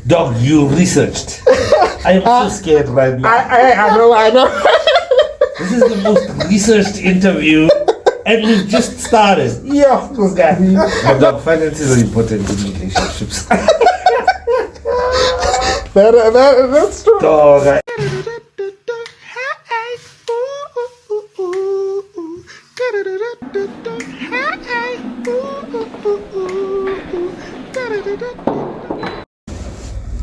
Dog, you researched. I am so scared right now. I know. This is the most researched interview, and we've just started. Yeah, this guy. But dog, finances are important in relationships. That's true. Dog,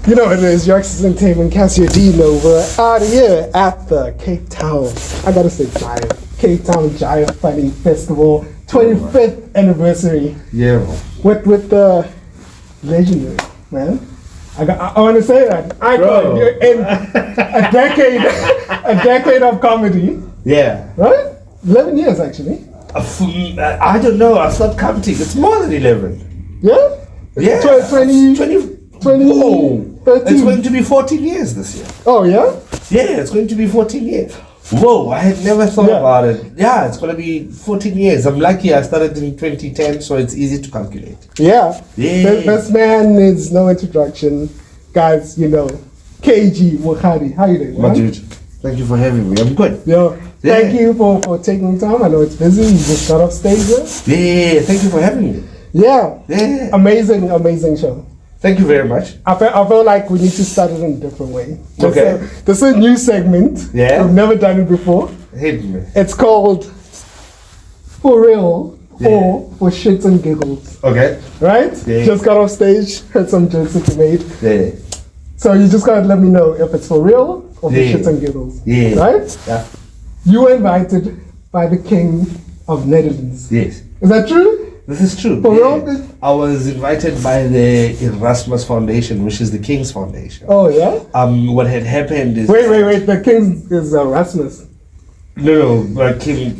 You know what it is, Youngsters and Tame and Cassiodino. We're out here at the Cape Town, I gotta say Giant, Cape Town Giant Funny Festival, 25th anniversary. yeah, With the legendary, man. I want to say that. Icon in a decade of comedy. yeah. Right? 11 years actually. I don't know. I've stopped counting. It's more than 11. Yeah? Yeah. 20, 13. 13. It's going to be 14 years this year. Oh, yeah? Yeah, it's going to be 14 years. Whoa, I had never thought about it. Yeah, it's going to be 14 years. I'm lucky I started in 2010, so it's easy to calculate. Yeah. Yeah. This man needs no introduction. Guys, you know, KG Mokgadi. How you doing, man? My dude, thank you for having me. I'm good. Yeah. Thank you for taking time. I know it's busy. You just got off stage there. Yeah, thank you for having me. Yeah. Yeah. Amazing show. Thank you very much. I feel like we need to start it in a different way. Okay. This is a new segment. Yeah. We've never done it before. Hit me. It's called For Real or For Shits and Giggles. Okay. Right? Yeah. Just got off stage, heard some jokes that you made. Yeah. So you just gotta let me know if it's for real or for shits and giggles. Yeah. Right? Yeah. You were invited by the King of Netherlands. Yes. Is that true? This is true. For real? I was invited by the Erasmus Foundation, which is the King's Foundation. Oh yeah? What had happened is... Wait. The King is Erasmus. No, King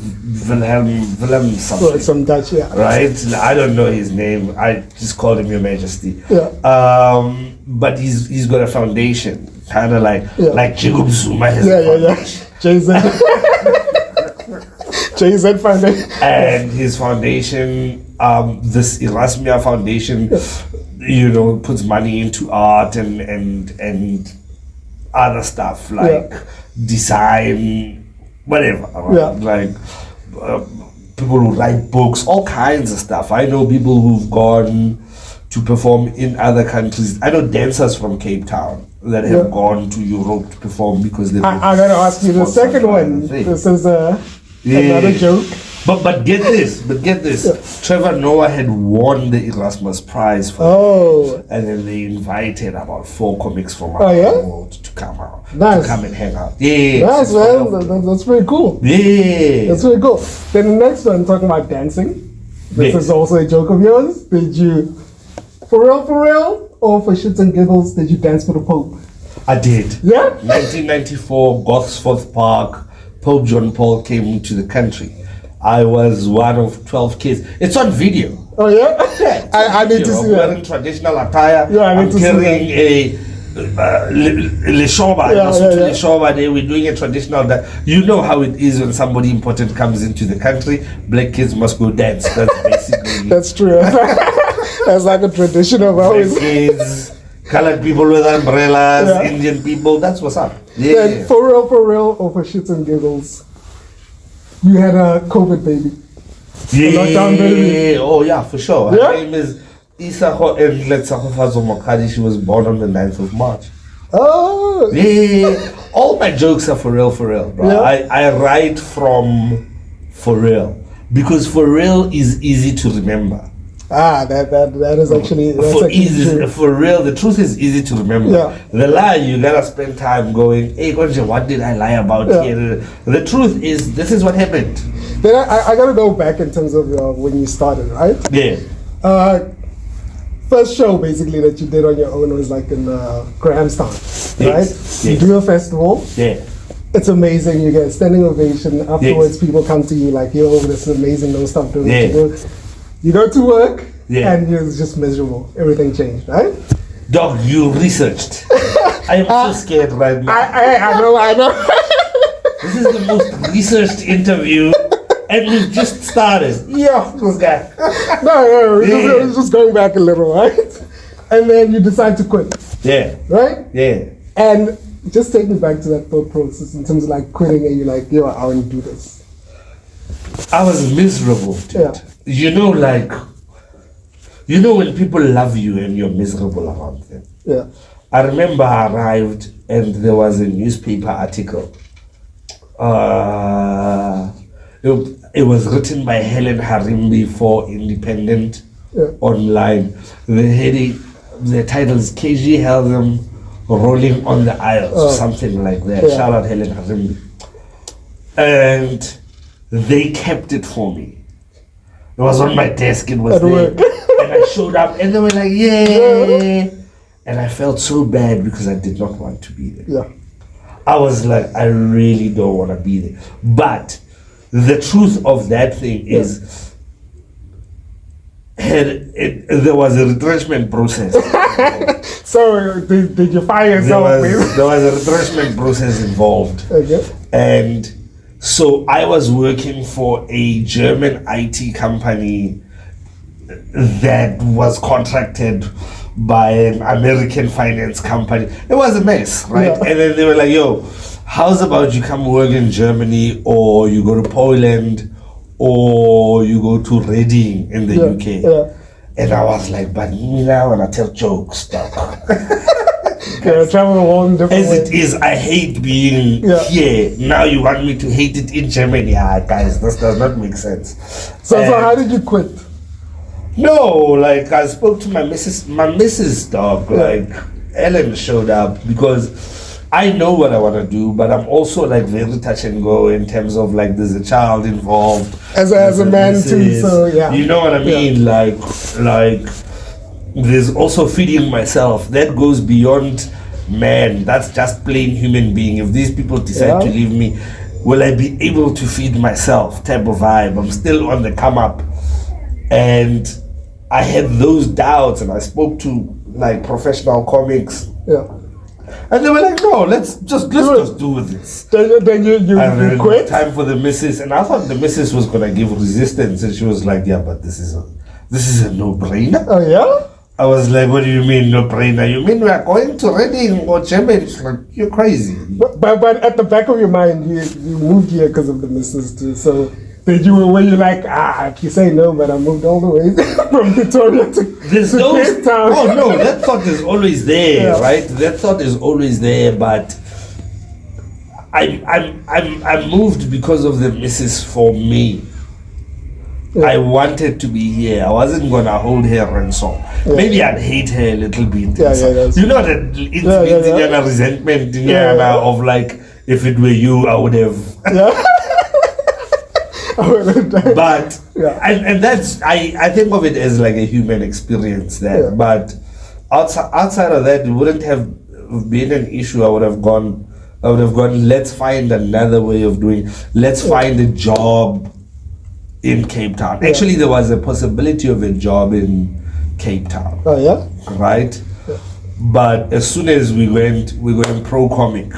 Willem something. Oh, some Dutch, yeah. Right? I don't know his name. I just called him Your Majesty. Yeah. But he's got a foundation, kind of like Jacob Zuma has a foundation. JZ Foundation. And his foundation, this Erasmus Foundation, puts money into art and other stuff like design, whatever. Like people who write books, all kinds of stuff. I know people who've gone to perform in other countries. I know dancers from Cape Town that have gone to Europe to perform because they. I'm gonna ask you the second one. This is another joke. But get this. Trevor Noah had won the Erasmus Prize for and then they invited about 4 comics from around the world to come out. Nice. To come and hang out. Yeah. Nice, man. That's pretty cool. Yeah. That's really cool. Then the next one, talking about dancing. This is also a joke of yours. Did you, for real, or for shits and giggles, did you dance for the Pope? I did. Yeah? 1994, Gosforth Park, Pope John Paul came to the country. I was one of 12 kids. It's on video. Oh yeah? Yeah, I need to see that. I'm wearing traditional attire. Yeah, I need to see that. I'm carrying a Leshoba. Leshoba there. We're doing a traditional you know how it is when somebody important comes into the country. Black kids must go dance. That's basically That's true. That's like a tradition of ours. Black kids, colored people with umbrellas, Indian people. That's what's up. Yeah. Then for real, or for shits and giggles, you had a COVID baby. Lockdown baby. Oh yeah, for sure. Yeah? Her name is S02E04. Mokgadi. She was born on the 9th of March. Oh. Yeah. All my jokes are for real, bro. Yeah. I write from for real because for real is easy to remember. That is actually true. For real, the truth is easy to remember. Yeah. The lie, you gotta spend time going, hey, Konje, what did I lie about here? The truth is, this is what happened. Then I gotta go back in terms of when you started, right? Yeah. First show basically that you did on your own was like in Grahamstown, right? Yes. You do a festival. Yeah. It's amazing. You get a standing ovation. Afterwards, people come to you like, yo, this is amazing. No stop doing it. You go to work and you're just miserable. Everything changed, right? Dog, you researched. I am so scared right now. I know. This is the most researched interview, and we've just started. Yeah, this guy. No, we're just going back a little, right? And then you decide to quit, Yeah. right? Yeah. And just take me back to that thought process in terms of like quitting and you're like, yo, I want to do this. I was miserable, dude. Yeah. You know, like, you know when people love you and you're miserable around them. Yeah. I remember I arrived and there was a newspaper article. It was written by Helen Harimbi for Independent Online. The title is KG held them rolling on the aisles, something like that. Yeah. Shout out Helen Harimbi. And they kept it for me. It was on my desk, it was At there. work. And I showed up and they were like, yeah. And I felt so bad because I did not want to be there. Yeah. I was like, I really don't want to be there. But the truth of that thing is, there was a retrenchment process. So did you fire yourself? There was a retrenchment process involved. Okay. And so I was working for a German IT company that was contracted by an American finance company. It was a mess, right? Yeah. And then they were like, yo, how's about you come work in Germany, or you go to Poland, or you go to Reading in the UK? Yeah. And I was like, but me now when I tell jokes, dog. Travel the world in different As ways. it is, I hate being here. Now you want me to hate it in Germany? Ah, guys, this does not make sense. So how did you quit? No, like I spoke to my missus dog. Like Ellen showed up because I know what I want to do, but I'm also like very touch and go in terms of like there's a child involved. As a man too, so yeah. You know what I mean? Like there's also feeding myself. That goes beyond man. That's just plain human being. If these people decide to leave me, will I be able to feed myself? Type of vibe. I'm still on the come up. And I had those doubts, and I spoke to like professional comics. Yeah. And they were like, no, let's just do this. Then you quit? Time for the missus, and I thought the missus was gonna give resistance, and she was like, yeah, but this is a no-brainer. Oh yeah? I was like, what do you mean no-brainer? You mean we are going to Reading or Germany? She's like, you're crazy. But at the back of your mind, you moved here because of the missus too. So were you like, if you say no, but I moved all the way from Victoria to Cape Town? Oh no, that thought is always there, right? That thought is always there, but I moved because of the missus for me. Yeah. I wanted to be here. I wasn't gonna hold her ransom. Yeah. Maybe I'd hate her a little bit. You know that it's resentment of like, if it were you, I would have. Yeah. But and that's I think of it as like a human experience there. But outside of that, it wouldn't have been an issue. I would have gone. Let's find another way of doing. Let's find a job in Cape Town. Actually, there was a possibility of a job in Cape Town. Oh yeah. Right. Yeah. But as soon as we went pro comic,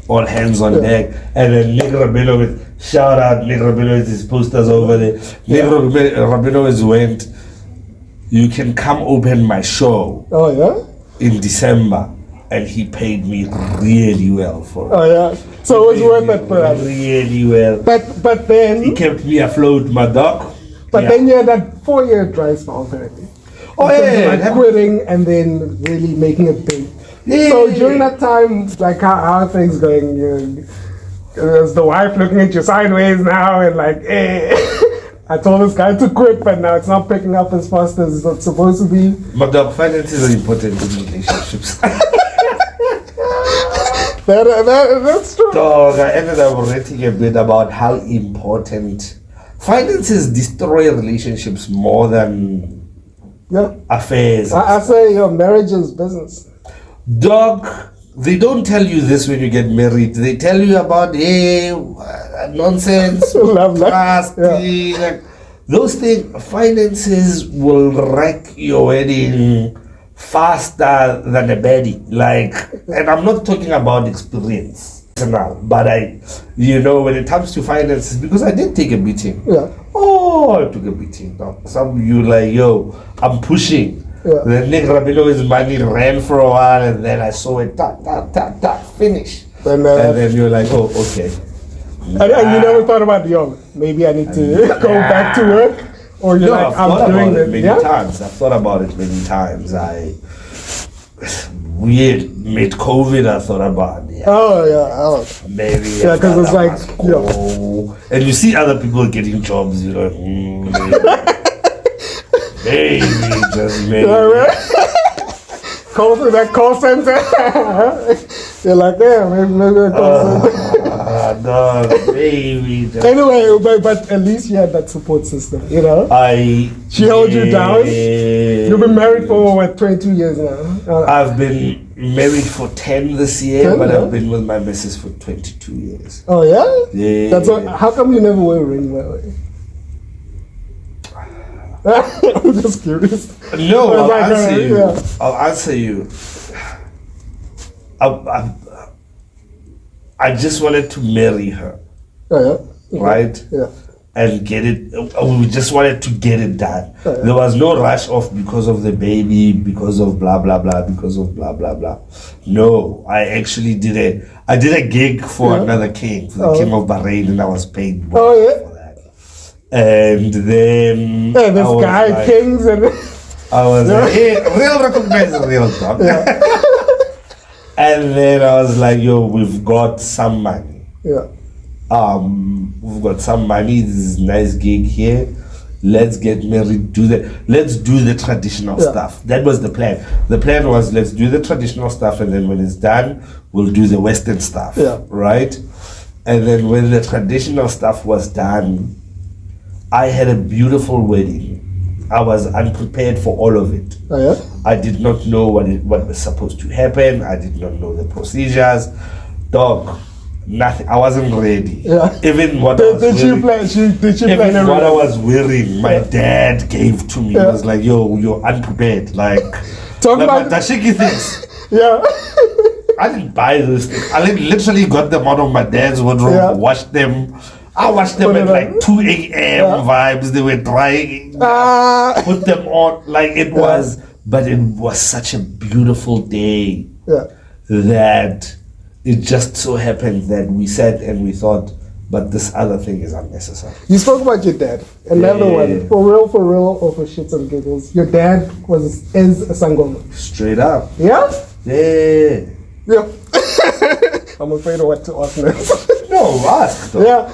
all hands on deck, and then Nick Rabinowitz, shout out Nick Rabinowitz, his posters over there. Nick Rabinowitz went, you can come open my show. Oh yeah. In December. And he paid me really well for it. Oh yeah. So it was worth it for us. Really well. But then he kept me afloat, my dog. But then you had that 4-year dry spell apparently. Oh yeah. Like quitting and then really making it big. Yeah. So during that time, like how are things going? Is the wife looking at you sideways now and like, I told this guy to quit, but now it's not picking up as fast as it's supposed to be. But the finances are important in relationships. That's true. Dog, I ended up writing a bit about how important finances destroy relationships more than affairs. I say your marriage is business. Dog, they don't tell you this when you get married. They tell you about nonsense, trust, like, those things. Finances will wreck your wedding faster than a baddie. Like, and I'm not talking about experience now, but when it comes to finances, because I did take a beating. Yeah. Oh, I took a beating. Dog. Some of you like, yo, I'm pushing. Yeah. Then Nick Rabilo's money ran for a while, and then I saw it, finish. And then you're like, oh, okay. And you never thought about, yo, maybe I need to go back to work? Or you're like, I'm doing it many times. I've thought about it many times. Weird, mid COVID, I thought about it. Oh, yeah. Maybe. Yeah, because it's like, and you see other people getting jobs, you know, maybe, just maybe. Call for that call center. You're like, yeah, maybe a call center. No, maybe. Anyway, but at least you had that support system, you know? She held you down? You've been married for, what, 22 years now? I've been married for 10 this year, 10, but yeah? I've been with my missus for 22 years. Oh, yeah? Yeah. That's what, how come you never wear a ring, by the way? I'm just curious. No, I'll like, answer you. yeah. I'll answer you. I just wanted to marry her, Oh, yeah? right? Yeah. And get it. We just wanted to get it done. Oh, yeah. There was no rush off because of the baby, because of blah blah blah, because of blah blah blah. No, I actually did a gig for another king, for the King of Bahrain, and I was paid well for that. And then this guy, like, kings, and I was like, hey, real recognize real talk. Yeah. And then I was like, yo, we've got some money. Yeah. We've got some money. This is a nice gig here. Let's get married. Let's do the traditional stuff. That was the plan. The plan was, let's do the traditional stuff, and then when it's done, we'll do the Western stuff. Yeah. Right? And then when the traditional stuff was done, I had a beautiful wedding. I was unprepared for all of it. Oh, yeah? I did not know what was supposed to happen. I did not know the procedures. Dog, nothing. I wasn't ready. Yeah. Even what Did she plan what I was wearing, my dad gave to me. He was like, yo, you're unprepared. Like, Talk like about my dashiki things. Yeah. I didn't buy those things. I literally got them out of my dad's wardrobe, washed them. I watched them at like 2 a.m. vibes. They were drying. Put them on. Like it was, but it was such a beautiful day that it just so happened that we sat and we thought, but this other thing is unnecessary. You spoke about your dad. Another one. For real, or for shits and giggles. Your dad is a sangoma. Straight up. Yeah? Yeah. Yeah. I'm afraid of what to ask next. No, ask though. Yeah.